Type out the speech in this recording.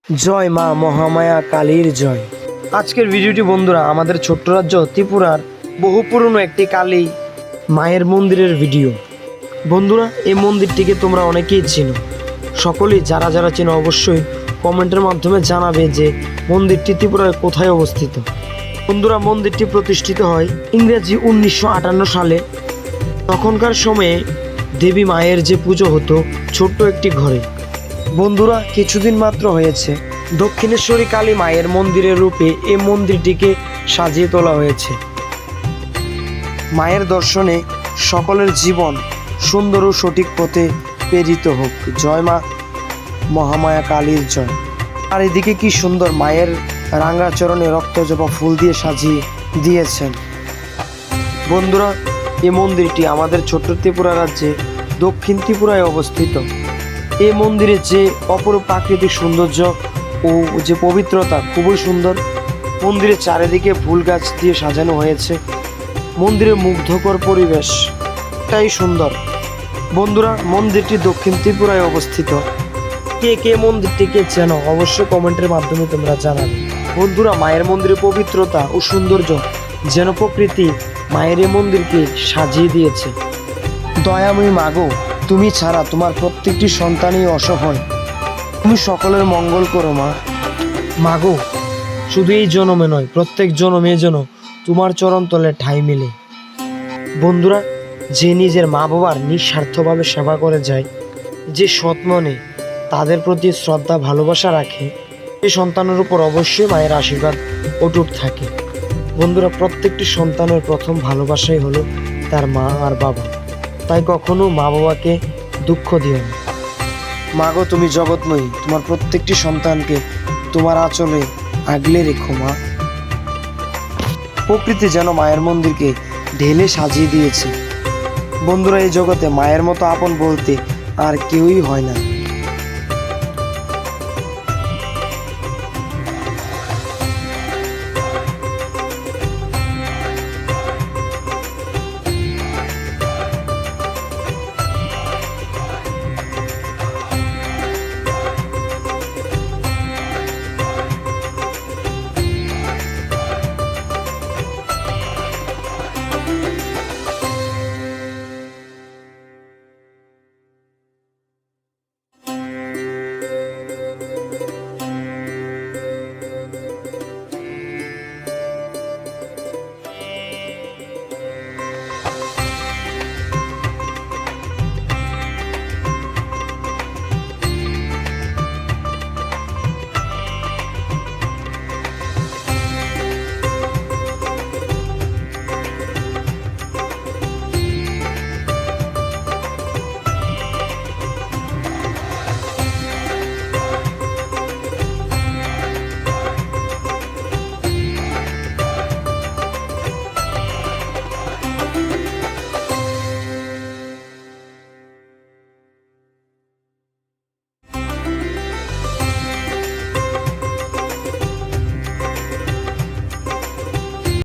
জয় মা মহামায়া কালীর জয়। আজকের ভিডিওটি বন্ধুরা আমাদের ছোট্ট রাজ্য ত্রিপুরার বহু পুরনো একটি কালী মায়ের মন্দিরের ভিডিও। বন্ধুরা এই মন্দিরটিকে তোমরা অনেকেই চেনো, সকলেই যারা যারা চেনো অবশ্যই কমেন্টের মাধ্যমে জানাবে যে মন্দিরটি ত্রিপুরার কোথায় অবস্থিত। বন্ধুরা মন্দিরটি প্রতিষ্ঠিত হয় ইংরেজি 1958 সালে। তখনকার সময়ে দেবী মায়ের যে পুজো হতো ছোট্ট একটি ঘরে। বন্ধুরা কিছুদিন মাত্র হয়েছে দক্ষিণেশ্বরী কালী মায়ের মন্দিরের রূপে এই মন্দিরটিকে সাজিয়ে তোলা হয়েছে। মায়ের দর্শনে সকলের জীবন সুন্দর ও সঠিক পথে প্রেরিত হোক। জয় মা মহামায়া কালীর জয়। আর এদিকে কি সুন্দর মায়ের রাঙ্গা চরণে রক্তজবা ফুল দিয়ে সাজিয়ে দিয়েছেন। বন্ধুরা এই মন্দিরটি আমাদের ছোট্ট ত্রিপুরা রাজ্যে দক্ষিণ ত্রিপুরায় অবস্থিত। এই মন্দিরের যে অপরূপ প্রাকৃতিক সৌন্দর্য ও যে পবিত্রতা খুবই সুন্দর। মন্দিরের চারিদিকে ফুল গাছ দিয়ে সাজানো হয়েছে। মন্দিরের মুগ্ধকর পরিবেশটাই সুন্দর। বন্ধুরা মন্দিরটি দক্ষিণ ত্রিপুরায় অবস্থিত। কে কে মন্দিরটিকে চেনো অবশ্যই কমেন্টের মাধ্যমে তোমরা জানাবে। বন্ধুরা মায়ের মন্দিরের পবিত্রতা ও সৌন্দর্য যেন প্রকৃতি মায়ের এই মন্দিরকে সাজিয়ে দিয়েছে। দয়াময়ী মাগো, তুমি ছাড়া তোমার প্রত্যেকটি সন্তানই অসহায়, তুমি সকলের মঙ্গল করো মা। মাগো শুধু এই জনমে নয়, প্রত্যেক জনমে যেন তোমার চরণ তলে ঠাঁই মেলে। বন্ধুরা যে নিজের মা বাবার নিঃস্বার্থভাবে সেবা করে যায়, যে সৎ মনে তাদের প্রতি শ্রদ্ধা ভালোবাসা রাখে, এই সন্তানের উপর অবশ্যই মায়ের আশীর্বাদ অটুট থাকে। বন্ধুরা প্রত্যেকটি সন্তানের প্রথম ভালোবাসাই হলো তার মা আর বাবা, তাই কখনো মা বাবাকে দুঃখ দিও না। মাগো তুমি জগৎময়ী, তোমার প্রত্যেকটি সন্তানকে তোমার আঁচলে আগলে রেখো মা। প্রকৃতি যেন মায়ের মন্দিরকে ঢেলে সাজিয়ে দিয়েছে। বন্ধুরা এই জগতে মায়ের মতো আপন বলতে আর কেউই হয় না।